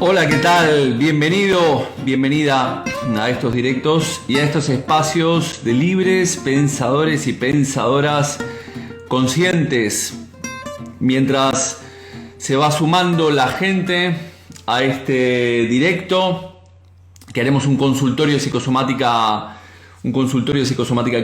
Hola, ¿qué tal? Bienvenido, bienvenida a estos directos y a estos espacios de libres pensadores y pensadoras conscientes. Mientras se va sumando la gente a este directo, que haremos un consultorio de psicosomática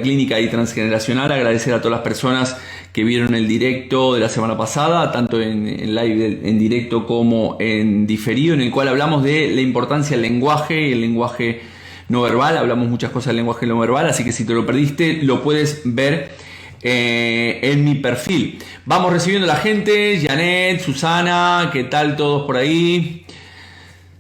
clínica y transgeneracional. Agradecer a todas las personas que vieron el directo de la semana pasada, tanto en live en directo como en diferido, en el cual hablamos de la importancia del lenguaje y el lenguaje no verbal. Hablamos muchas cosas del lenguaje no verbal, así que si te lo perdiste lo puedes ver en mi perfil. Vamos recibiendo a la gente. Janet, Susana, ¿qué tal todos por ahí?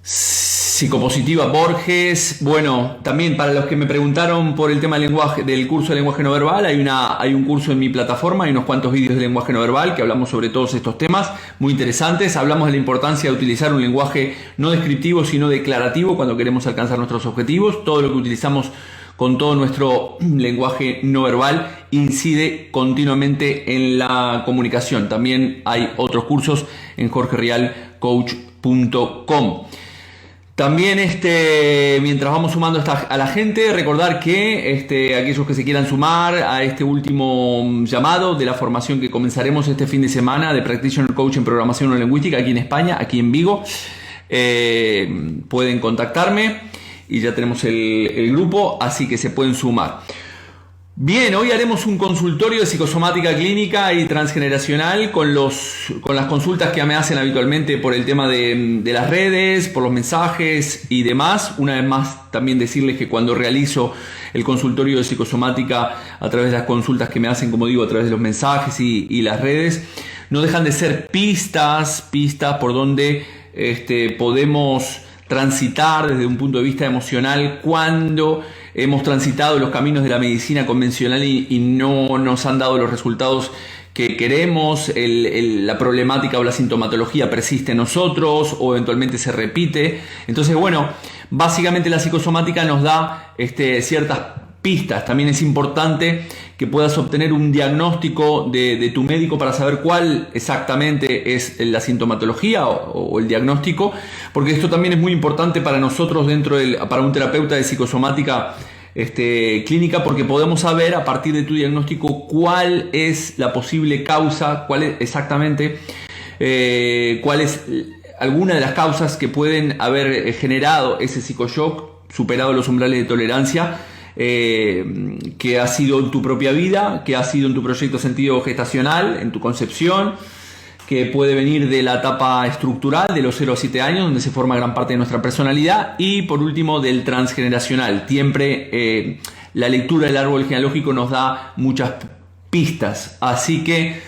Psicopositiva Borges. Bueno, también para los que me preguntaron por el tema del lenguaje, del curso de lenguaje no verbal, hay un curso en mi plataforma, hay unos cuantos vídeos de lenguaje no verbal que hablamos sobre todos estos temas muy interesantes. Hablamos de la importancia de utilizar un lenguaje no descriptivo sino declarativo cuando queremos alcanzar nuestros objetivos. Todo lo que utilizamos con todo nuestro lenguaje no verbal incide continuamente en la comunicación. También hay otros cursos en jorgerialcoach.com. También mientras vamos sumando a la gente, recordar que aquellos que se quieran sumar a este último llamado de la formación que comenzaremos este fin de semana de Practitioner Coach en Programación Neurolingüística aquí en España, aquí en Vigo, pueden contactarme y ya tenemos el grupo, así que se pueden sumar. Bien, hoy haremos un consultorio de psicosomática clínica y transgeneracional con las consultas que me hacen habitualmente por el tema de las redes, por los mensajes y demás. Una vez más, también decirles que cuando realizo el consultorio de psicosomática a través de las consultas que me hacen, como digo, a través de los mensajes y las redes, no dejan de ser pistas por donde podemos transitar desde un punto de vista emocional cuando hemos transitado los caminos de la medicina convencional y no nos han dado los resultados que queremos. La problemática o la sintomatología persiste en nosotros o eventualmente se repite. Entonces, bueno, básicamente la psicosomática nos da ciertas pistas. También es importante que puedas obtener un diagnóstico de tu médico para saber cuál exactamente es la sintomatología o el diagnóstico, porque esto también es muy importante para nosotros para un terapeuta de psicosomática clínica, porque podemos saber a partir de tu diagnóstico cuál es la posible causa, cuál es alguna de las causas que pueden haber generado ese psicoshock, superado los umbrales de tolerancia, que ha sido en tu propia vida, que ha sido en tu proyecto sentido gestacional, en tu concepción, que puede venir de la etapa estructural de los 0 a 7 años, donde se forma gran parte de nuestra personalidad, y por último del transgeneracional. Siempre la lectura del árbol genealógico nos da muchas pistas. Así que,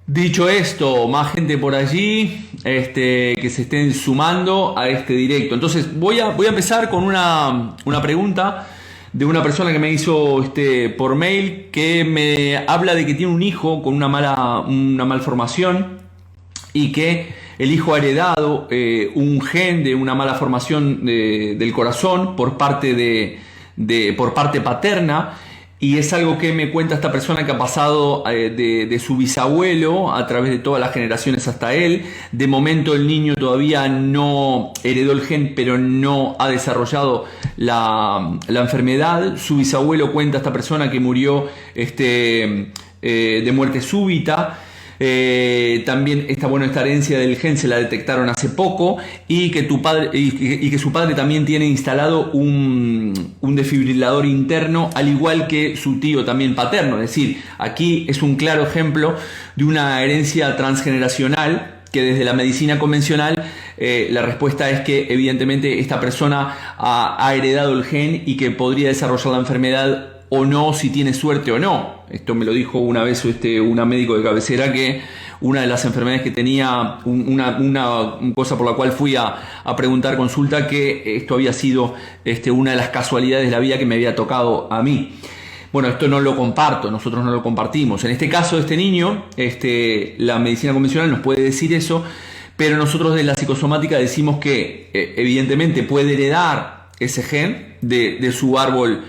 dicho esto, más gente por allí que se estén sumando a este directo. Entonces voy a empezar con una pregunta de una persona que me hizo por mail, que me habla de que tiene un hijo con una malformación y que el hijo ha heredado un gen de una mala formación del corazón por parte paterna. Y es algo que me cuenta esta persona que ha pasado de su bisabuelo a través de todas las generaciones hasta él. De momento el niño todavía no heredó el gen, pero no ha desarrollado la enfermedad. Su bisabuelo, cuenta esta persona, que murió de muerte súbita. También esta herencia del gen se la detectaron hace poco, y que su padre también tiene instalado un desfibrilador interno, al igual que su tío también paterno. Es decir, aquí es un claro ejemplo de una herencia transgeneracional que desde la medicina convencional la respuesta es que evidentemente esta persona ha heredado el gen y que podría desarrollar la enfermedad o no, si tiene suerte o no. Esto me lo dijo una vez una médico de cabecera, que una de las enfermedades que tenía, una cosa por la cual fui a preguntar consulta, que esto había sido una de las casualidades de la vida que me había tocado a mí. Bueno, esto no lo comparto, nosotros no lo compartimos. En este caso de este niño, la medicina convencional nos puede decir eso, pero nosotros de la psicosomática decimos que evidentemente puede heredar ese gen de su árbol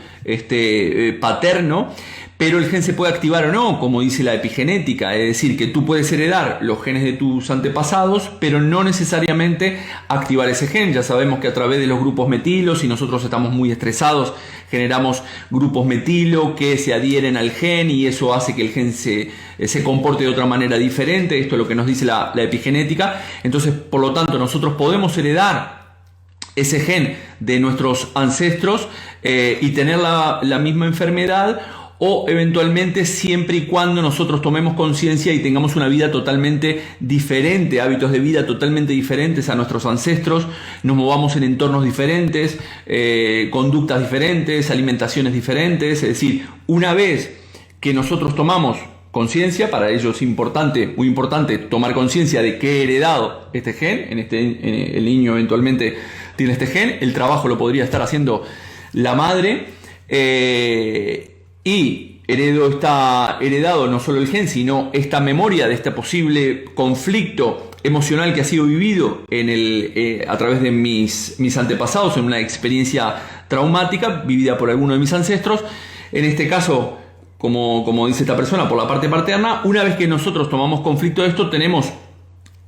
paterno, Pero el gen se puede activar o no, como dice la epigenética, es decir, que tú puedes heredar los genes de tus antepasados, pero no necesariamente activar ese gen. Ya sabemos que a través de los grupos metilo, si nosotros estamos muy estresados, generamos grupos metilo que se adhieren al gen y eso hace que el gen se comporte de otra manera diferente. Esto es lo que nos dice la epigenética. Entonces, por lo tanto, nosotros podemos heredar ese gen de nuestros ancestros y tener la misma enfermedad, o eventualmente siempre y cuando nosotros tomemos conciencia y tengamos una vida totalmente diferente, hábitos de vida totalmente diferentes a nuestros ancestros, nos movamos en entornos diferentes, conductas diferentes, alimentaciones diferentes. Es decir, una vez que nosotros tomamos conciencia, para ello es importante, muy importante, tomar conciencia de que he heredado este gen, el niño eventualmente tiene este gen, el trabajo lo podría estar haciendo la madre, y está heredado no solo el gen, sino esta memoria de este posible conflicto emocional que ha sido vivido a través de mis antepasados, en una experiencia traumática vivida por alguno de mis ancestros. En este caso, como dice esta persona, por la parte paterna. Una vez que nosotros tomamos conflicto de esto, tenemos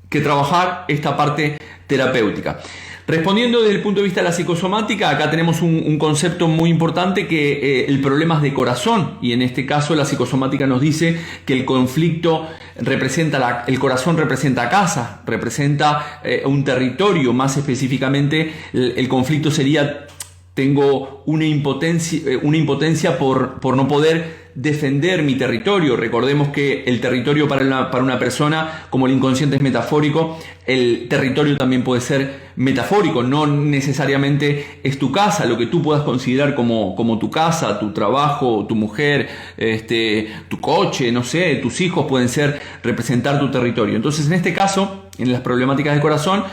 que trabajar esta parte terapéutica. Respondiendo desde el punto de vista de la psicosomática, acá tenemos un concepto muy importante, que el problema es de corazón, y en este caso la psicosomática nos dice que el conflicto representa el corazón representa casa, representa un territorio. Más específicamente, el conflicto sería: tengo una impotencia por no poder defender mi territorio. Recordemos que el territorio para una persona, como el inconsciente es metafórico, el territorio también puede ser metafórico. No necesariamente es tu casa, lo que tú puedas considerar como tu casa, tu trabajo, tu mujer, tu coche, no sé, tus hijos pueden representar tu territorio. Entonces, en este caso, en las problemáticas de corazón,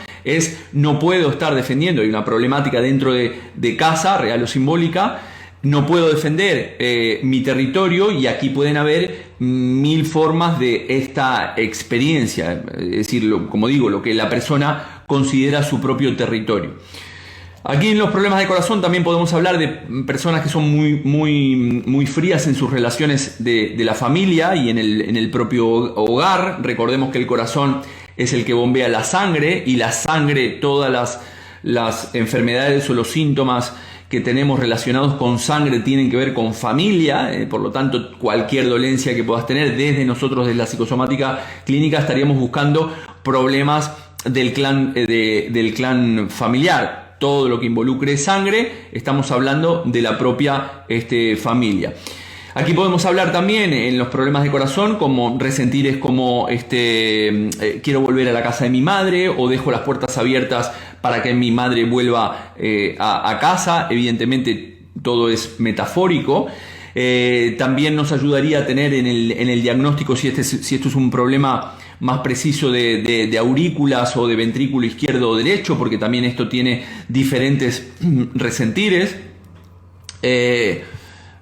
no puedo estar defendiendo. Hay una problemática dentro de casa, real o simbólica. No puedo defender mi territorio, y aquí pueden haber 1000 formas de esta experiencia. Es decir, como digo, lo que la persona considera su propio territorio. Aquí en los problemas de corazón también podemos hablar de personas que son muy frías en sus relaciones de la familia y en el propio hogar. Recordemos que el corazón es el que bombea la sangre, y la sangre, todas las enfermedades o los síntomas que tenemos relacionados con sangre tienen que ver con familia. Por lo tanto, cualquier dolencia que puedas tener, desde nosotros, desde la psicosomática clínica, estaríamos buscando problemas del clan familiar. Todo lo que involucre sangre, estamos hablando de la propia familia. Aquí podemos hablar también en los problemas de corazón, como resentires como quiero volver a la casa de mi madre, o dejo las puertas abiertas para que mi madre vuelva a casa. Evidentemente todo es metafórico. También nos ayudaría a tener en el diagnóstico si esto es un problema más preciso de aurículas o de ventrículo izquierdo o derecho, porque también esto tiene diferentes resentires.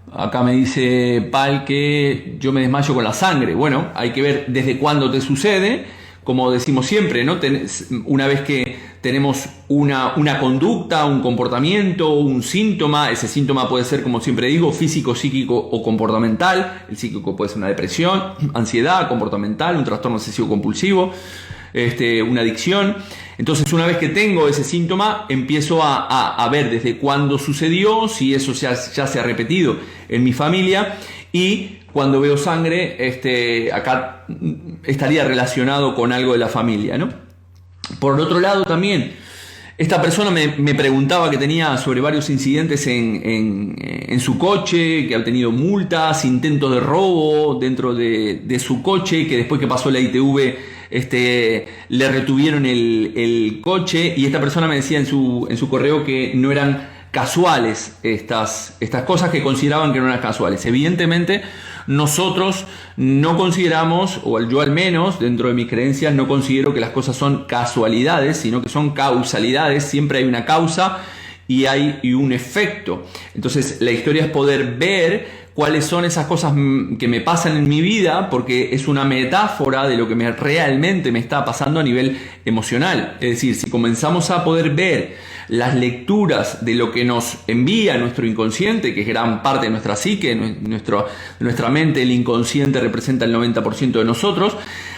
Acá me dice Pal que yo me desmayo con la sangre. Bueno, hay que ver desde cuándo te sucede. Como decimos siempre, ¿no? Una vez que tenemos una conducta, un comportamiento, un síntoma, ese síntoma puede ser, como siempre digo, físico, psíquico o comportamental. El psíquico puede ser una depresión, ansiedad, comportamental, un trastorno obsesivo compulsivo, una adicción. Entonces, una vez que tengo ese síntoma, empiezo a ver desde cuándo sucedió, si eso ya se ha repetido en mi familia, y cuando veo sangre, acá estaría relacionado con algo de la familia, ¿no? Por otro lado, también, esta persona me preguntaba que tenía sobre varios incidentes en su coche, que ha tenido multas, intentos de robo dentro de su coche, que después que pasó la ITV le retuvieron el coche, y esta persona me decía en su correo que no eran casuales estas cosas, que consideraban que no eran casuales. Evidentemente nosotros no consideramos, o yo al menos dentro de mis creencias no considero que las cosas son casualidades, sino que son causalidades. Siempre hay una causa y hay un efecto. Entonces la historia es poder ver cuáles son esas cosas que me pasan en mi vida, porque es una metáfora de lo que realmente me está pasando a nivel emocional. Es decir, si comenzamos a poder ver las lecturas de lo que nos envía nuestro inconsciente, que es gran parte de nuestra psique, nuestra mente, el inconsciente representa el 90% de nosotros,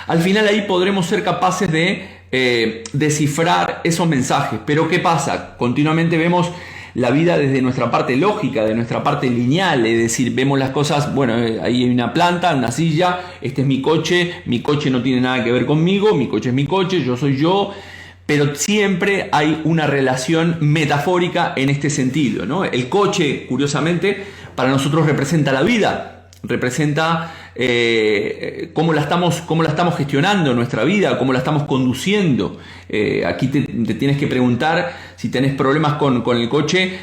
al final ahí podremos ser capaces de descifrar esos mensajes. Pero ¿qué pasa? Continuamente vemos la vida desde nuestra parte lógica, de nuestra parte lineal, es decir, vemos las cosas, bueno, ahí hay una planta, una silla, este es mi coche no tiene nada que ver conmigo, mi coche es mi coche, yo soy yo, pero siempre hay una relación metafórica en este sentido, ¿no? El coche, curiosamente, para nosotros representa la vida, representa cómo la estamos gestionando nuestra vida, cómo la estamos conduciendo. Aquí te tienes que preguntar, si tenés problemas con el coche,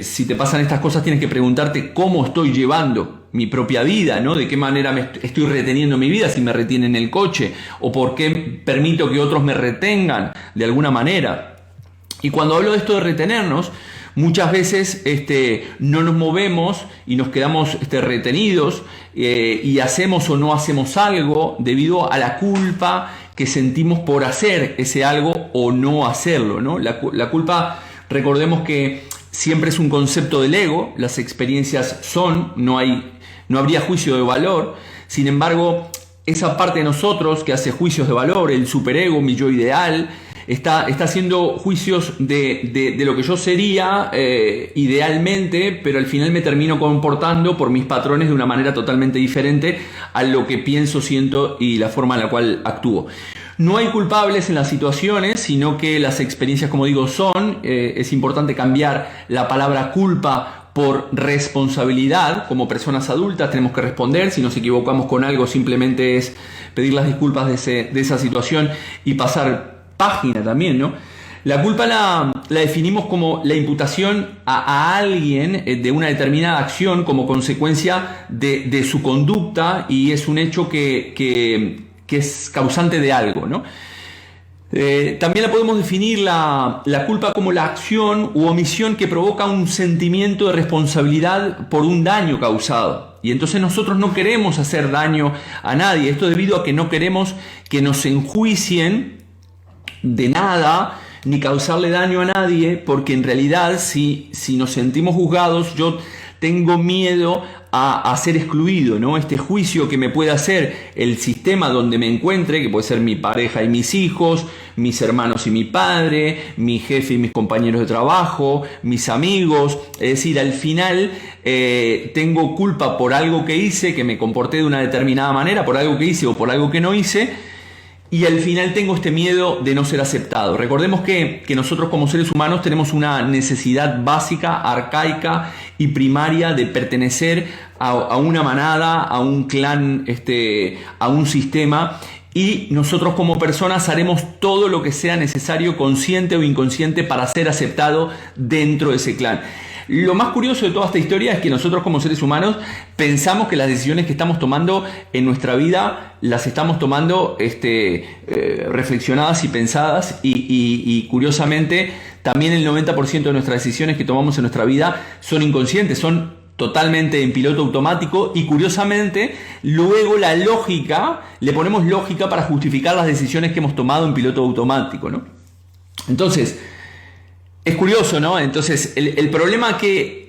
si te pasan estas cosas, tienes que preguntarte cómo estoy llevando mi propia vida, ¿no? De qué manera estoy reteniendo mi vida, si me retienen el coche, o por qué permito que otros me retengan de alguna manera. Y cuando hablo de esto de retenernos, muchas veces no nos movemos y nos quedamos retenidos y hacemos o no hacemos algo debido a la culpa que sentimos por hacer ese algo o no hacerlo, ¿no? La culpa, recordemos que siempre es un concepto del ego, las experiencias no habría juicio de valor. Sin embargo, esa parte de nosotros que hace juicios de valor, el superego, mi yo ideal, está haciendo juicios de lo que yo sería idealmente, pero al final me termino comportando por mis patrones de una manera totalmente diferente a lo que pienso, siento y la forma en la cual actúo. No hay culpables en las situaciones, sino que las experiencias, como digo, son. Es importante cambiar la palabra culpa por responsabilidad. Como personas adultas tenemos que responder. Si nos equivocamos con algo, simplemente es pedir las disculpas de esa situación y pasar página también, ¿no? La culpa la definimos como la imputación a alguien de una determinada acción como consecuencia de su conducta, y es un hecho que es causante de algo, ¿no? También la podemos definir la culpa como la acción u omisión que provoca un sentimiento de responsabilidad por un daño causado. Y entonces nosotros no queremos hacer daño a nadie. Esto debido a que no queremos que nos enjuicien de nada ni causarle daño a nadie, porque en realidad si nos sentimos juzgados, yo tengo miedo a ser excluido, ¿no? Este juicio que me puede hacer el sistema donde me encuentre, que puede ser mi pareja y mis hijos, mis hermanos y mi padre, mi jefe y mis compañeros de trabajo, mis amigos. Es decir, al final tengo culpa por algo que hice, que me comporté de una determinada manera, por algo que hice o por algo que no hice. Y al final tengo este miedo de no ser aceptado. Recordemos que nosotros como seres humanos tenemos una necesidad básica, arcaica y primaria de pertenecer a una manada, a un clan, a un sistema. Y nosotros como personas haremos todo lo que sea necesario, consciente o inconsciente, para ser aceptado dentro de ese clan. Lo más curioso de toda esta historia es que nosotros como seres humanos pensamos que las decisiones que estamos tomando en nuestra vida las estamos tomando reflexionadas y pensadas, y curiosamente también el 90% de nuestras decisiones que tomamos en nuestra vida son inconscientes, son totalmente en piloto automático, y curiosamente luego le ponemos lógica para justificar las decisiones que hemos tomado en piloto automático, ¿no? Entonces, es curioso, ¿no? Entonces, el problema que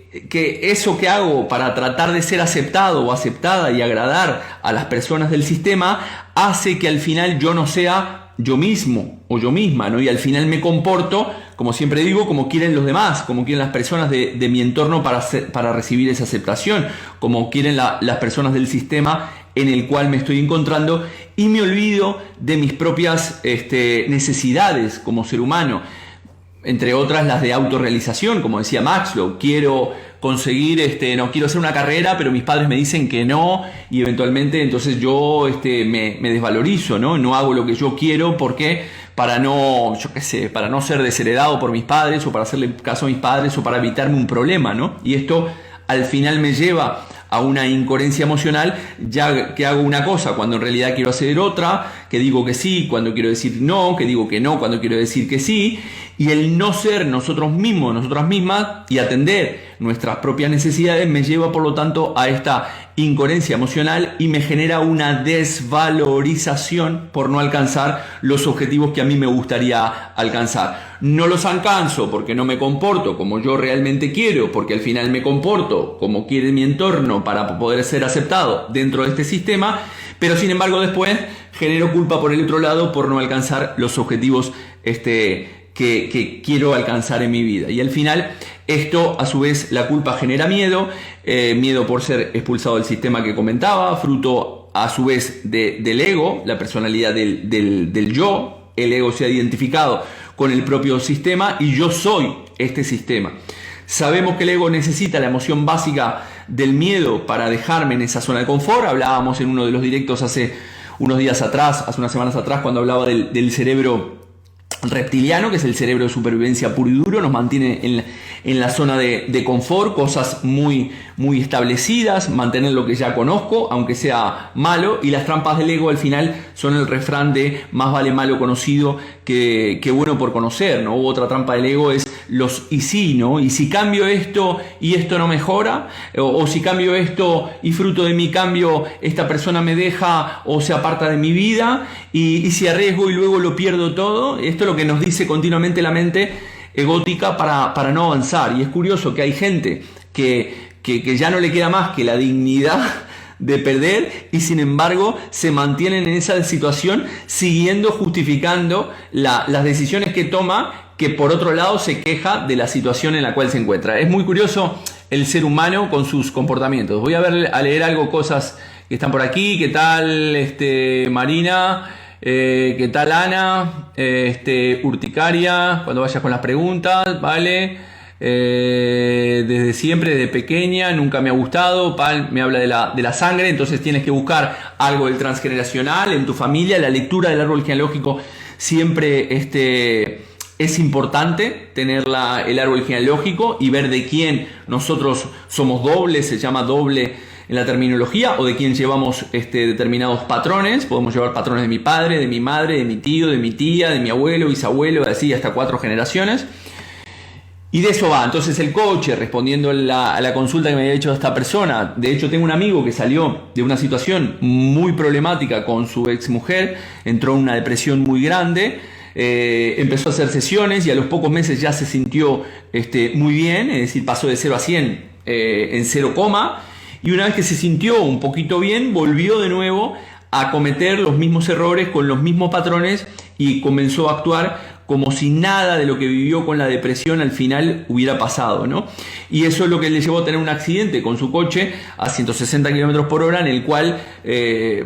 eso que hago para tratar de ser aceptado o aceptada y agradar a las personas del sistema hace que al final yo no sea yo mismo o yo misma, ¿no? Y al final me comporto, como siempre digo, como quieren los demás, como quieren las personas de mi entorno para recibir esa aceptación, como quieren las personas del sistema en el cual me estoy encontrando, y me olvido de mis propias necesidades como ser humano. Entre otras las de autorrealización, como decía Maslow. Quiero conseguir, no quiero hacer una carrera, pero mis padres me dicen que no, y eventualmente entonces yo me desvalorizo, ¿no? No hago lo que yo quiero, porque para no ser desheredado por mis padres, o para hacerle caso a mis padres, o para evitarme un problema, ¿no? Y esto al final me lleva a una incoherencia emocional, ya que hago una cosa cuando en realidad quiero hacer otra, que digo que sí cuando quiero decir no, que digo que no cuando quiero decir que sí, y el no ser nosotros mismos, nosotras mismas, y atender nuestras propias necesidades me lleva por lo tanto a esta incoherencia emocional y me genera una desvalorización por no alcanzar los objetivos que a mí me gustaría alcanzar. No los alcanzo porque no me comporto como yo realmente quiero, porque al final me comporto como quiere mi entorno para poder ser aceptado dentro de este sistema, pero sin embargo después genero culpa por el otro lado por no alcanzar los objetivos que quiero alcanzar en mi vida. Y al final esto, a su vez, la culpa genera miedo, miedo por ser expulsado del sistema que comentaba, fruto a su vez del ego, la personalidad del yo. El ego se ha identificado con el propio sistema y yo soy este sistema. Sabemos que el ego necesita la emoción básica del miedo para dejarme en esa zona de confort. Hablábamos en uno de los directos hace unos días atrás, hace unas semanas atrás, cuando hablaba del cerebro reptiliano, que es el cerebro de supervivencia puro y duro, nos mantiene en la zona de confort, cosas muy establecidas, mantener lo que ya conozco, aunque sea malo, y las trampas del ego al final son el refrán de más vale malo conocido que bueno por conocer, ¿no? Otra trampa del ego es los y si, ¿no? Y si cambio esto y esto no mejora, o si cambio esto y fruto de mi cambio esta persona me deja o se aparta de mi vida, y si arriesgo y luego lo pierdo todo. Esto es lo que nos dice continuamente la mente egótica para no avanzar. Y es curioso que hay gente que ya no le queda más que la dignidad de perder y sin embargo se mantienen en esa situación siguiendo justificando las decisiones que toma, que por otro lado se queja de la situación en la cual se encuentra. Es muy curioso el ser humano con sus comportamientos. Voy a leer algo, cosas que están por aquí. ¿Qué tal Marina? ¿Qué tal Ana? Urticaria, cuando vayas con las preguntas, ¿vale? Desde siempre, desde pequeña, nunca me ha gustado. Pal me habla de la sangre, entonces tienes que buscar algo del transgeneracional en tu familia. La lectura del árbol genealógico siempre es importante tener el árbol genealógico y ver de quién nosotros somos dobles, se llama doble en la terminología, o de quién llevamos determinados patrones. Podemos llevar patrones de mi padre, de mi madre, de mi tío, de mi tía, de mi abuelo, bisabuelo, así hasta 4 generaciones. Y de eso va. Entonces el coach, respondiendo a la consulta que me había hecho esta persona, de hecho tengo un amigo que salió de una situación muy problemática con su ex mujer, entró en una depresión muy grande, empezó a hacer sesiones y a los pocos meses ya se sintió muy bien, es decir, pasó de 0 a 100 en 0, y una vez que se sintió un poquito bien, volvió de nuevo a cometer los mismos errores con los mismos patrones y comenzó a actuar como si nada de lo que vivió con la depresión al final hubiera pasado, ¿no? Y eso es lo que le llevó a tener un accidente con su coche a 160 km/h, en el cual se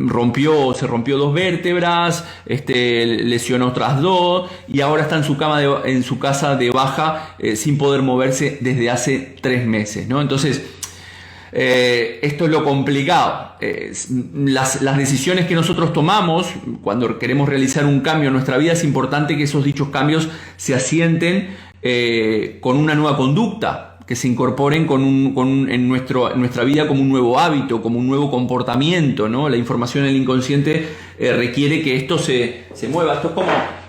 rompió 2 vértebras, lesionó otras 2 y ahora está en su casa de baja sin poder moverse desde hace 3 meses, ¿no? Entonces, esto es lo complicado. Las decisiones que nosotros tomamos cuando queremos realizar un cambio en nuestra vida, es importante que esos dichos cambios se asienten con una nueva conducta, que se incorporen en nuestra vida como un nuevo hábito, como un nuevo comportamiento, ¿no? La información en el inconsciente requiere que esto se mueva. Esto es como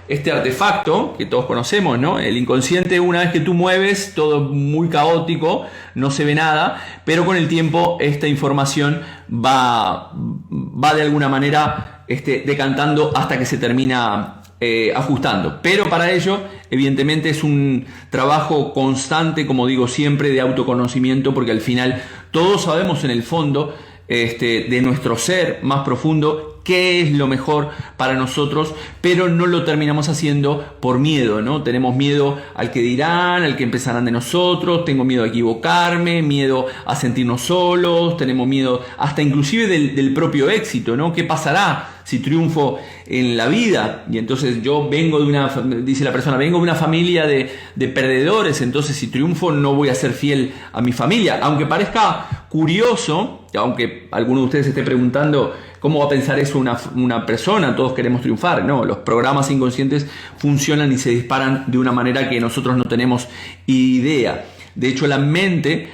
este artefacto que todos conocemos, ¿no? El inconsciente, una vez que tú mueves, todo muy caótico, no se ve nada, pero con el tiempo esta información va de alguna manera decantando hasta que se termina ajustando. Pero para ello, evidentemente, es un trabajo constante, como digo siempre, de autoconocimiento, porque al final todos sabemos en el fondo de nuestro ser más profundo qué es lo mejor para nosotros, pero no lo terminamos haciendo por miedo, ¿no? Tenemos miedo al que dirán, al que empezarán de nosotros, tengo miedo a equivocarme, miedo a sentirnos solos, tenemos miedo hasta inclusive del propio éxito, ¿no? ¿Qué pasará si triunfo en la vida? Y entonces yo dice la persona, vengo de una familia de perdedores, entonces si triunfo no voy a ser fiel a mi familia. Aunque parezca curioso, aunque alguno de ustedes esté preguntando cómo va a pensar eso una persona, todos queremos triunfar, no, los programas inconscientes funcionan y se disparan de una manera que nosotros no tenemos idea. De hecho, la mente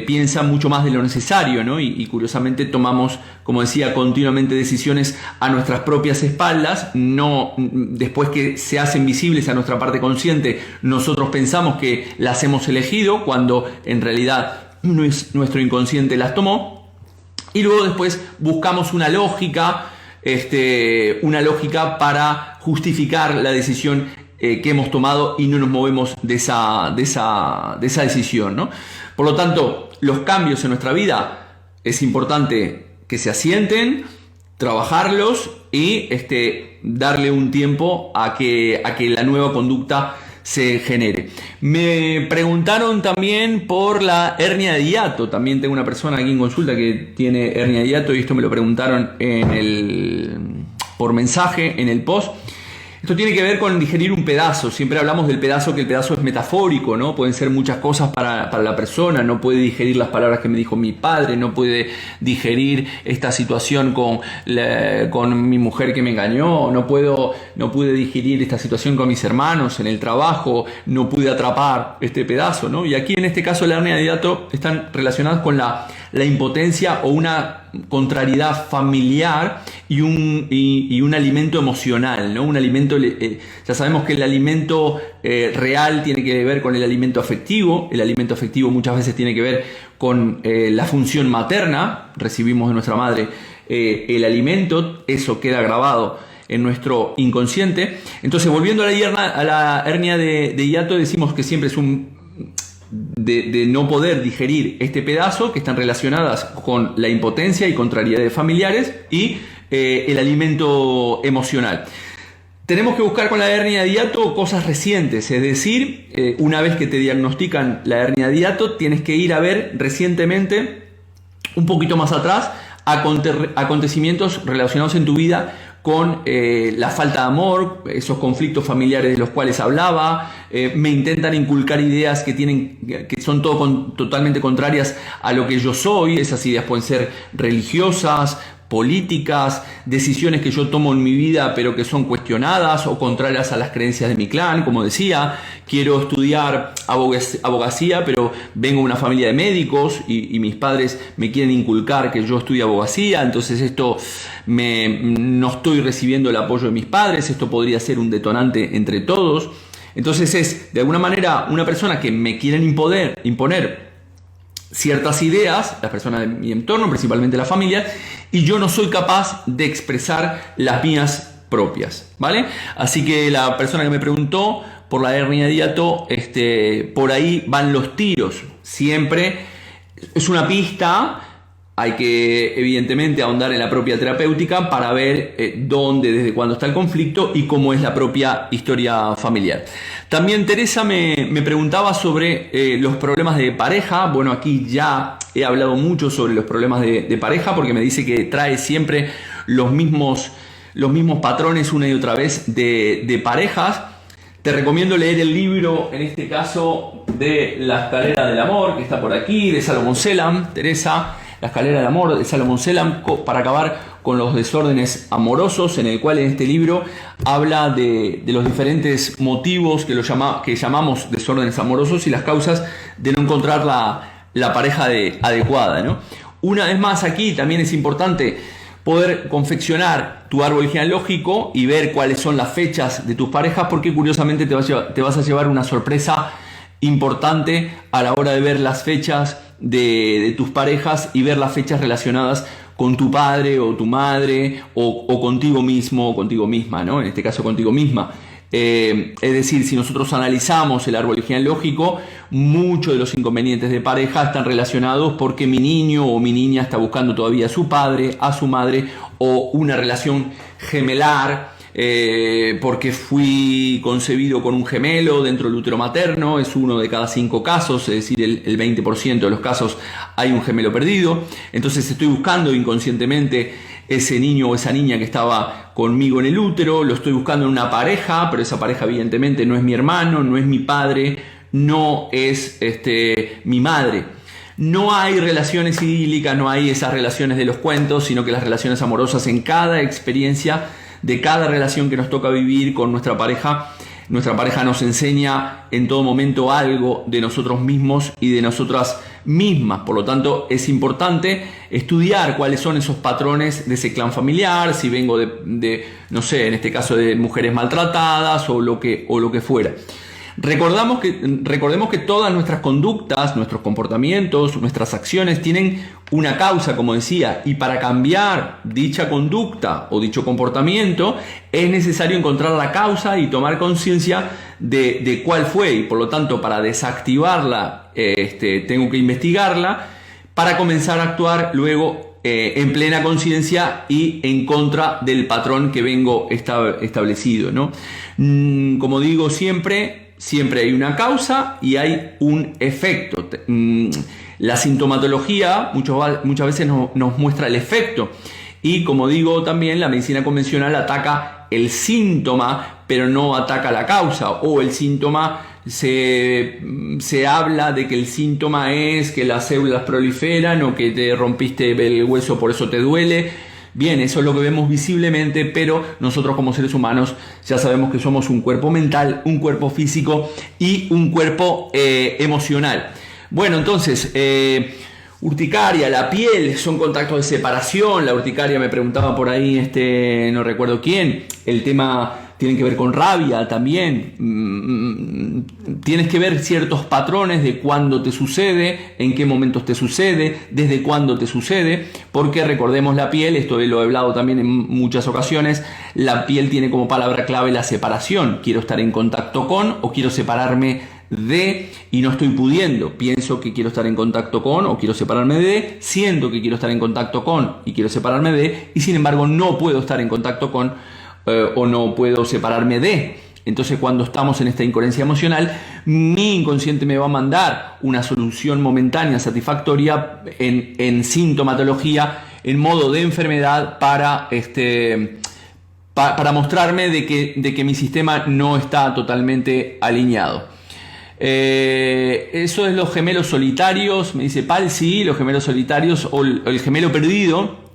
piensa mucho más de lo necesario, ¿no? Y curiosamente tomamos, como decía, continuamente decisiones a nuestras propias espaldas. No, después que se hacen visibles a nuestra parte consciente, nosotros pensamos que las hemos elegido cuando en realidad nuestro inconsciente las tomó. Y luego después buscamos una lógica para justificar la decisión que hemos tomado y no nos movemos de esa decisión, ¿no? Por lo tanto, los cambios en nuestra vida es importante que se asienten, trabajarlos y darle un tiempo a que la nueva conducta se genere. Me preguntaron también por la hernia de hiato. También tengo una persona aquí en consulta que tiene hernia de hiato y esto me lo preguntaron por mensaje en el post. Esto tiene que ver con digerir un pedazo. Siempre hablamos del pedazo, que el pedazo es metafórico, ¿no? Pueden ser muchas cosas para la persona. No puede digerir las palabras que me dijo mi padre, no puede digerir esta situación con mi mujer que me engañó, no pude digerir esta situación con mis hermanos en el trabajo, no pude atrapar este pedazo, ¿no? Y aquí en este caso la hernia de hiato están relacionadas con la impotencia o una contrariedad familiar y un alimento emocional, ¿no? Un alimento, ya sabemos que el alimento real tiene que ver con el alimento afectivo. El alimento afectivo muchas veces tiene que ver con la función materna. Recibimos de nuestra madre el alimento, eso queda grabado en nuestro inconsciente. Entonces, volviendo a la hernia de hiato, decimos que siempre es de no poder digerir este pedazo, que están relacionadas con la impotencia y contrariedades familiares y el alimento emocional. Tenemos que buscar con la hernia de hiato cosas recientes, es decir, una vez que te diagnostican la hernia de hiato, tienes que ir a ver recientemente, un poquito más atrás, acontecimientos relacionados en tu vida con la falta de amor, esos conflictos familiares de los cuales hablaba. Me intentan inculcar ideas que son totalmente contrarias a lo que yo soy. Esas ideas pueden ser religiosas, políticas, decisiones que yo tomo en mi vida pero que son cuestionadas o contrarias a las creencias de mi clan. Como decía, quiero estudiar abogacía, pero vengo de una familia de médicos y mis padres me quieren inculcar que yo estudie abogacía, entonces no estoy recibiendo el apoyo de mis padres, esto podría ser un detonante entre todos. Entonces es de alguna manera una persona que me quieren imponer ciertas ideas, las personas de mi entorno, principalmente la familia, y yo no soy capaz de expresar las mías propias, ¿vale? Así que la persona que me preguntó por la hernia de hiato, por ahí van los tiros. Siempre es una pista. Hay que evidentemente ahondar en la propia terapéutica para ver dónde, desde cuándo está el conflicto y cómo es la propia historia familiar. También Teresa me preguntaba sobre los problemas de pareja. Bueno, aquí ya he hablado mucho sobre los problemas de pareja porque me dice que trae siempre los mismos patrones una y otra vez de parejas. Te recomiendo leer el libro, en este caso, de La escalera del amor, que está por aquí, de Salomón Selam, Teresa. La escalera del amor de Salomón Selam, para acabar con los desórdenes amorosos, en el cual en este libro habla de los diferentes motivos que llamamos desórdenes amorosos y las causas de no encontrar la pareja adecuada, ¿no? Una vez más, aquí también es importante poder confeccionar tu árbol genealógico y ver cuáles son las fechas de tus parejas, porque curiosamente te vas a llevar una sorpresa importante a la hora de ver las fechas de tus parejas y ver las fechas relacionadas con tu padre o tu madre o contigo mismo o contigo misma, ¿no? En este caso contigo misma. Es decir, si nosotros analizamos el árbol genealógico, muchos de los inconvenientes de pareja están relacionados porque mi niño o mi niña está buscando todavía a su padre, a su madre o una relación gemelar. Porque fui concebido con un gemelo dentro del útero materno, es uno de cada 5 casos, es decir, el 20% de los casos hay un gemelo perdido. Entonces estoy buscando inconscientemente ese niño o esa niña que estaba conmigo en el útero, lo estoy buscando en una pareja, pero esa pareja evidentemente no es mi hermano, no es mi padre, no es mi madre. No hay relaciones idílicas, no hay esas relaciones de los cuentos, sino que las relaciones amorosas en cada experiencia de cada relación que nos toca vivir con nuestra pareja, Nuestra pareja nos enseña en todo momento algo de nosotros mismos y de nosotras mismas. Por lo tanto, es importante estudiar cuáles son esos patrones de ese clan familiar, si vengo no sé, en este caso de mujeres maltratadas o lo que fuera. Recordemos que todas nuestras conductas, nuestros comportamientos, nuestras acciones tienen una causa, como decía, y para cambiar dicha conducta o dicho comportamiento es necesario encontrar la causa y tomar conciencia de cuál fue, y por lo tanto para desactivarla tengo que investigarla para comenzar a actuar luego en plena conciencia y en contra del patrón que vengo establecido, ¿no? Como digo siempre hay una causa y hay un efecto. La sintomatología muchas veces nos muestra el efecto. Y como digo también, la medicina convencional ataca el síntoma, pero no ataca la causa. O el síntoma, se habla de que el síntoma es que las células proliferan o que te rompiste el hueso, por eso te duele. Bien, eso es lo que vemos visiblemente, pero nosotros como seres humanos ya sabemos que somos un cuerpo mental, un cuerpo físico y un cuerpo emocional. Bueno, entonces, urticaria, la piel, son contactos de separación. La urticaria, me preguntaba por ahí, no recuerdo quién, el tema tiene que ver con rabia también. Tienes que ver ciertos patrones de cuándo te sucede, en qué momentos te sucede, desde cuándo te sucede, porque recordemos la piel, esto lo he hablado también en muchas ocasiones, la piel tiene como palabra clave la separación. Quiero estar en contacto con o quiero separarme de y no estoy pudiendo. Pienso que quiero estar en contacto con o quiero separarme de, siento que quiero estar en contacto con y quiero separarme de, y sin embargo no puedo estar en contacto con o no puedo separarme de. Entonces, cuando estamos en esta incoherencia emocional, mi inconsciente me va a mandar una solución momentánea, satisfactoria, en sintomatología, en modo de enfermedad, para mostrarme de que mi sistema no está totalmente alineado. Eso es los gemelos solitarios, me dice Pal. Sí, los gemelos solitarios o el gemelo perdido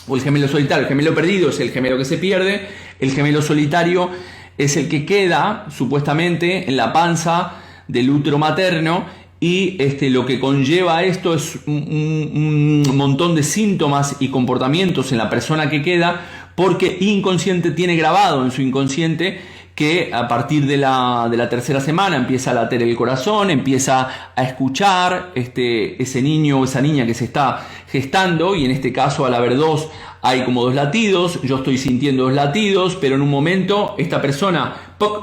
o el gemelo solitario. El gemelo perdido es el gemelo que se pierde, el gemelo solitario es el que queda supuestamente en la panza del útero materno, y lo que conlleva esto es un montón de síntomas y comportamientos en la persona que queda, porque inconsciente tiene grabado en su inconsciente que a partir de la tercera semana empieza a latir el corazón, empieza a escuchar ese niño o esa niña que se está gestando, y en este caso al haber dos hay como dos latidos, yo estoy sintiendo dos latidos, pero en un momento esta persona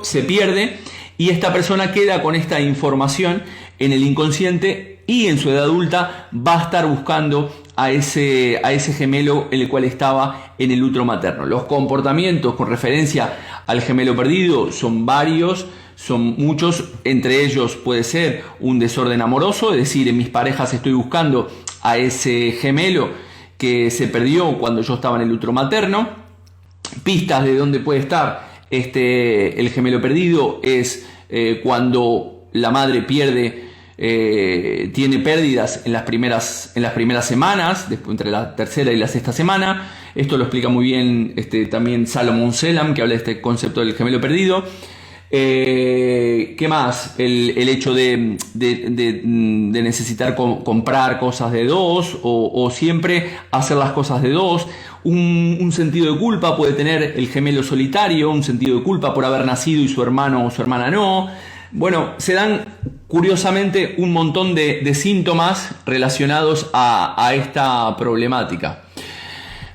se pierde y esta persona queda con esta información en el inconsciente, y en su edad adulta va a estar buscando a ese gemelo en el cual estaba en el útero materno. Los comportamientos con referencia al gemelo perdido son varios, son muchos. Entre ellos puede ser un desorden amoroso, es decir, en mis parejas estoy buscando a ese gemelo que se perdió cuando yo estaba en el útero materno. Pistas de dónde puede estar el gemelo perdido es cuando la madre tiene pérdidas en las primeras semanas, después entre la tercera y la sexta semana. Esto lo explica muy bien también Salomón Selam, que habla de este concepto del gemelo perdido. ¿Qué más? El hecho de necesitar comprar cosas de dos, o siempre hacer las cosas de dos. Un sentido de culpa puede tener el gemelo solitario, un sentido de culpa por haber nacido y su hermano o su hermana no. Bueno, se dan curiosamente un montón de síntomas relacionados a esta problemática.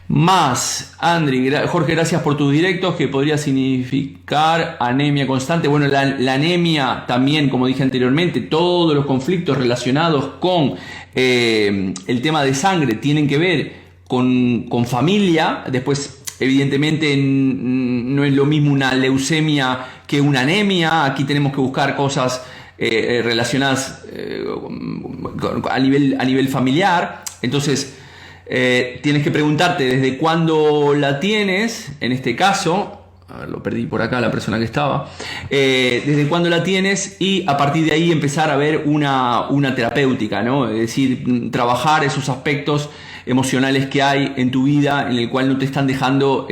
Más, Andri, Jorge, gracias por tus directos, que podría significar anemia constante. Bueno, la anemia también, como dije anteriormente, todos los conflictos relacionados con el tema de sangre tienen que ver con familia. Después, evidentemente, no es lo mismo una leucemia que una anemia. Aquí tenemos que buscar cosas relacionadas a nivel familiar. Entonces, tienes que preguntarte desde cuándo la tienes. En este caso, a ver, lo perdí por acá, la persona que estaba, desde cuándo la tienes, y a partir de ahí empezar a ver una terapéutica, ¿no? Es decir, trabajar esos aspectos emocionales que hay en tu vida en el cual no te están dejando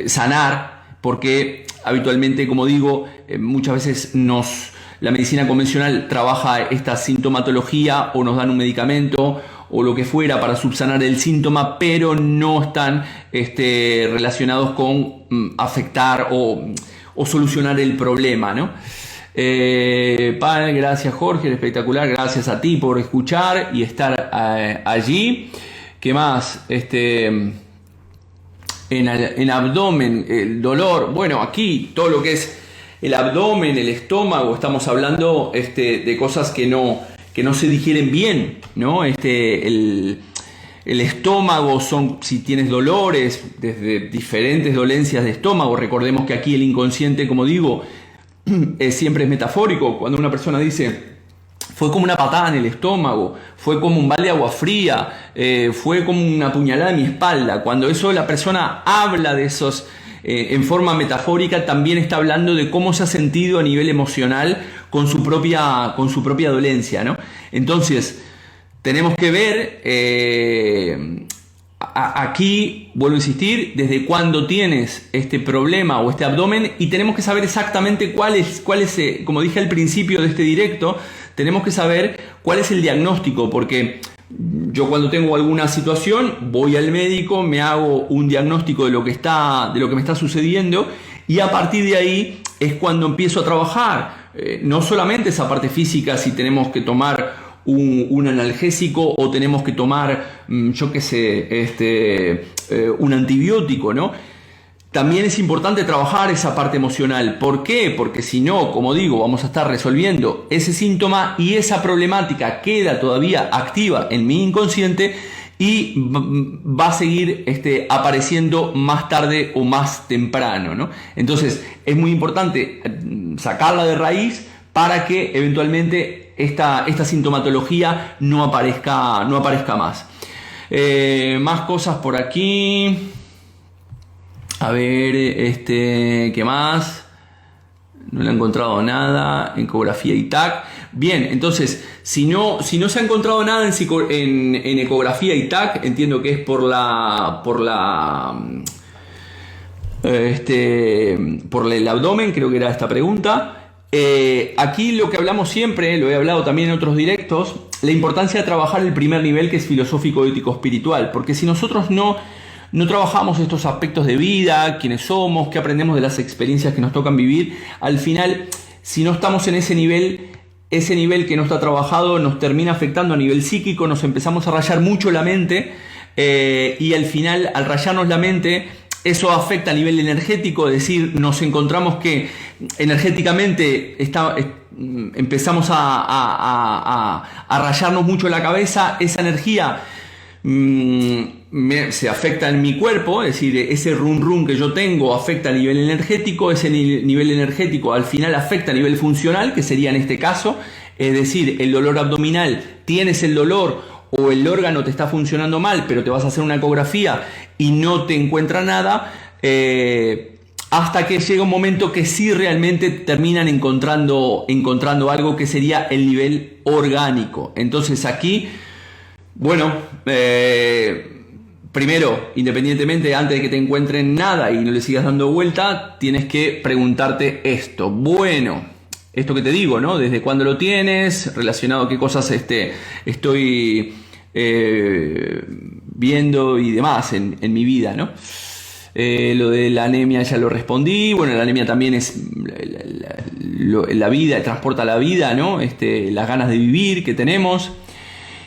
sanar, porque habitualmente, como digo, muchas veces la medicina convencional trabaja esta sintomatología o nos dan un medicamento o lo que fuera para subsanar el síntoma, pero no están relacionados con afectar o solucionar el problema, ¿no? Gracias Jorge, espectacular, gracias a ti por escuchar y estar allí. ¿Qué más? En abdomen, el dolor, bueno, aquí todo lo que es el abdomen, el estómago, estamos hablando de cosas que no se digieren bien, ¿no? El estómago si tienes dolores, desde diferentes dolencias de estómago. Recordemos que aquí el inconsciente, como digo, siempre es metafórico. Cuando una persona dice, fue como una patada en el estómago, fue como un balde de agua fría, fue como una puñalada en mi espalda. Cuando eso la persona habla de esos en forma metafórica, también está hablando de cómo se ha sentido a nivel emocional con su propia dolencia, ¿no? Entonces, tenemos que ver aquí, vuelvo a insistir, desde cuándo tienes este problema o este abdomen, y tenemos que saber exactamente cuál es, como dije al principio de este directo, tenemos que saber cuál es el diagnóstico, porque yo cuando tengo alguna situación voy al médico, me hago un diagnóstico de lo que me está sucediendo, y a partir de ahí es cuando empiezo a trabajar. No solamente esa parte física, si tenemos que tomar un analgésico o tenemos que tomar, yo qué sé, un antibiótico, ¿no? También es importante trabajar esa parte emocional. ¿Por qué? Porque si no, como digo, vamos a estar resolviendo ese síntoma y esa problemática queda todavía activa en mi inconsciente y va a seguir apareciendo más tarde o más temprano, ¿no? Entonces es muy importante sacarla de raíz para que eventualmente esta sintomatología no aparezca más. Más cosas por aquí. A ver, ¿qué más? No le he encontrado nada. Ecografía y TAC. Bien, entonces, si no se ha encontrado nada en ecografía y TAC, entiendo que es por el abdomen, creo que era esta pregunta. Aquí lo que hablamos siempre, lo he hablado también en otros directos, la importancia de trabajar el primer nivel, que es filosófico, ético, espiritual, porque si nosotros no trabajamos estos aspectos de vida, quiénes somos, qué aprendemos de las experiencias que nos tocan vivir, al final, si no estamos en ese nivel que no está trabajado nos termina afectando a nivel psíquico, nos empezamos a rayar mucho la mente, y al final, al rayarnos la mente, eso afecta a nivel energético, es decir, nos encontramos que energéticamente empezamos a rayarnos mucho la cabeza, esa energía se afecta en mi cuerpo, es decir, ese run que yo tengo afecta a nivel energético, ese nivel energético al final afecta a nivel funcional, que sería en este caso, es decir, el dolor abdominal, tienes el dolor o el órgano te está funcionando mal, pero te vas a hacer una ecografía y no te encuentra nada, hasta que llega un momento que sí realmente terminan encontrando algo que sería el nivel orgánico. Entonces aquí, bueno, primero, independientemente, antes de que te encuentren nada y no le sigas dando vuelta, tienes que preguntarte esto. Bueno, esto que te digo, ¿no? ¿Desde cuándo lo tienes? Relacionado a qué cosas estoy viendo y demás en mi vida, ¿no? Lo de la anemia ya lo respondí. Bueno, la anemia también es la vida, transporta la vida, ¿no? Las ganas de vivir que tenemos.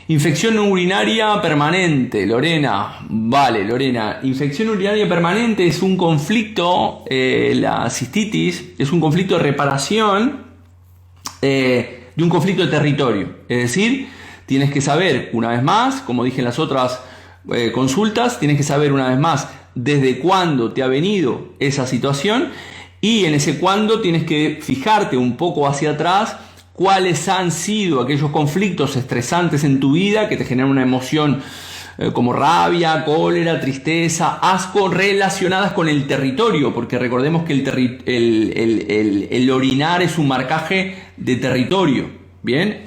Infección urinaria permanente, Lorena. Vale, Lorena. Infección urinaria permanente es un conflicto, la cistitis, es un conflicto de reparación de un conflicto de territorio. Es decir, tienes que saber una vez más, como dije en las otras consultas, tienes que saber una vez más desde cuándo te ha venido esa situación, y en ese cuándo tienes que fijarte un poco hacia atrás cuáles han sido aquellos conflictos estresantes en tu vida que te generan una emoción como rabia, cólera, tristeza, asco, relacionadas con el territorio, porque recordemos que el orinar es un marcaje de territorio. Bien,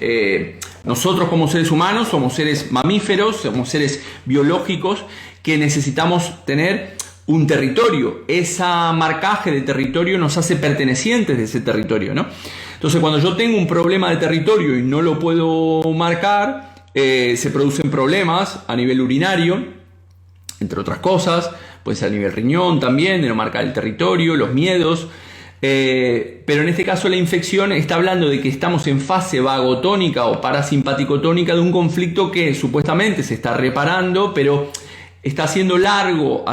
nosotros como seres humanos somos seres mamíferos, somos seres biológicos que necesitamos tener un territorio. Esa marcaje de territorio nos hace pertenecientes de ese territorio, ¿no? Entonces, cuando yo tengo un problema de territorio y no lo puedo marcar, se producen problemas a nivel urinario, entre otras cosas, puede ser a nivel riñón también, de no marcar el territorio, los miedos. Pero en este caso la infección está hablando de que estamos en fase vagotónica o parasimpaticotónica de un conflicto que supuestamente se está reparando, pero está siendo largo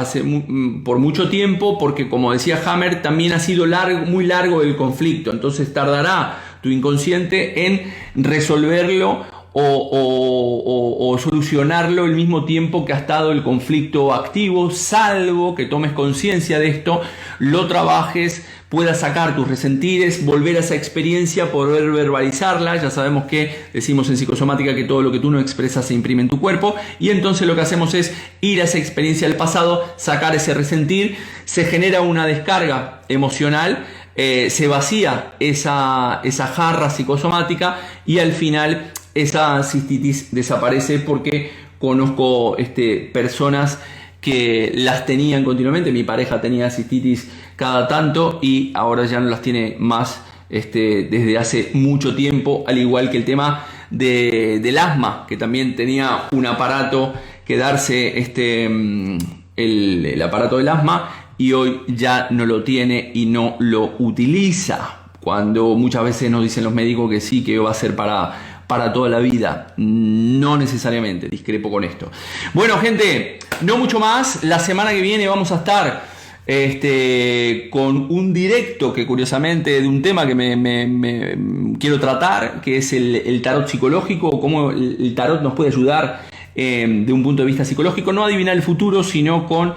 por mucho tiempo, porque como decía Hammer, también ha sido muy largo el conflicto. Entonces tardará tu inconsciente en resolverlo o solucionarlo el mismo tiempo que ha estado el conflicto activo, salvo que tomes conciencia de esto, lo trabajes, puedas sacar tus resentires, volver a esa experiencia, poder verbalizarla. Ya sabemos que decimos en psicosomática que todo lo que tú no expresas se imprime en tu cuerpo, y entonces lo que hacemos es ir a esa experiencia del pasado, sacar ese resentir, se genera una descarga emocional, se vacía esa jarra psicosomática y al final esa cistitis desaparece, porque conozco personas que las tenían continuamente. Mi pareja tenía cistitis cada tanto y ahora ya no las tiene más desde hace mucho tiempo, al igual que el tema del asma, que también tenía un aparato que darse el aparato del asma, y hoy ya no lo tiene y no lo utiliza, cuando muchas veces nos dicen los médicos que sí, que va a ser para toda la vida. No necesariamente, discrepo con esto. Bueno, gente, no mucho más. La semana que viene vamos a estar con un directo que curiosamente de un tema que me quiero tratar, que es el tarot psicológico, cómo el tarot nos puede ayudar de un punto de vista psicológico, no adivinar el futuro, sino con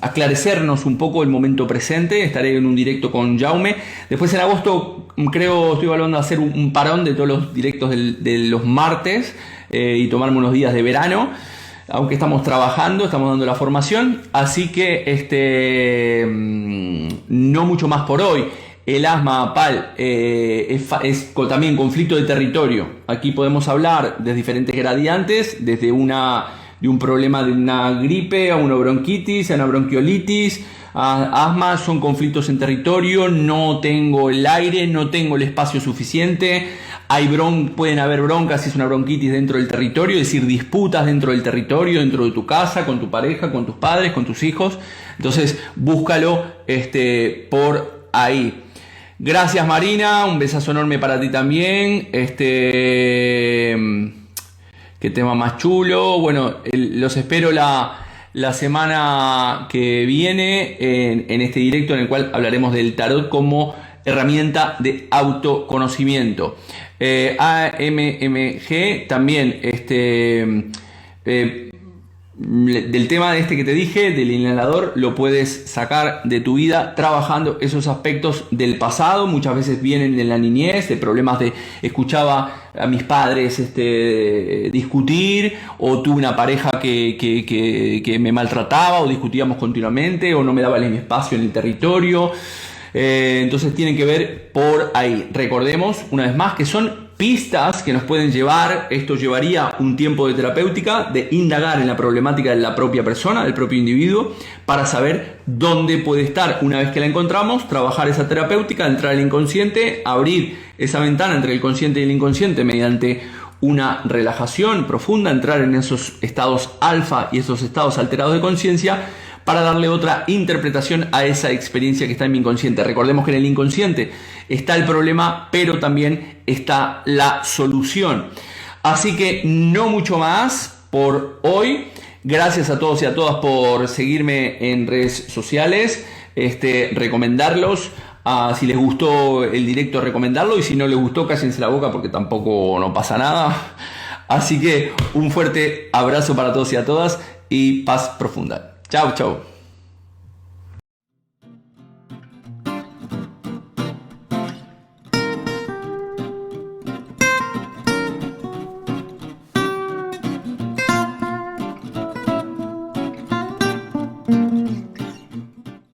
aclarecernos un poco el momento presente. Estaré en un directo con Jaume. Después en agosto estoy evaluando hacer un parón de todos los directos de los martes y tomarme unos días de verano, aunque estamos trabajando, estamos dando la formación, así que no mucho más por hoy. El asma, Pal, es también conflicto de territorio. Aquí podemos hablar de diferentes gradientes, desde de un problema de una gripe a una bronquitis, a una bronquiolitis. Asma son conflictos en territorio, no tengo el aire, no tengo el espacio suficiente. Pueden haber broncas si es una bronquitis dentro del territorio, es decir, disputas dentro del territorio, dentro de tu casa, con tu pareja, con tus padres, con tus hijos. Entonces, búscalo por ahí. Gracias, Marina, un besazo enorme para ti también. Qué tema más chulo. Bueno, los espero la semana que viene en este directo, en el cual hablaremos del tarot como herramienta de autoconocimiento. AMMG también del tema que te dije, del inhalador, lo puedes sacar de tu vida trabajando esos aspectos del pasado. Muchas veces vienen de la niñez, de problemas escuchaba a mis padres discutir, o tuve una pareja que me maltrataba, o discutíamos continuamente, o no me daba el espacio en el territorio. Entonces tienen que ver por ahí. Recordemos una vez más que son pistas que nos pueden llevar. Esto llevaría un tiempo de terapéutica, de indagar en la problemática de la propia persona, del propio individuo, para saber dónde puede estar. Una vez que la encontramos, trabajar esa terapéutica, entrar al inconsciente, abrir esa ventana entre el consciente y el inconsciente mediante una relajación profunda, entrar en esos estados alfa y esos estados alterados de conciencia, para darle otra interpretación a esa experiencia que está en mi inconsciente. Recordemos que en el inconsciente está el problema, pero también está la solución. Así que no mucho más por hoy. Gracias a todos y a todas por seguirme en redes sociales. Recomendarlos. Si les gustó el directo, recomendarlo. Y si no les gustó, cállense la boca, porque tampoco no pasa nada. Así que un fuerte abrazo para todos y a todas y paz profunda. Chao, chao.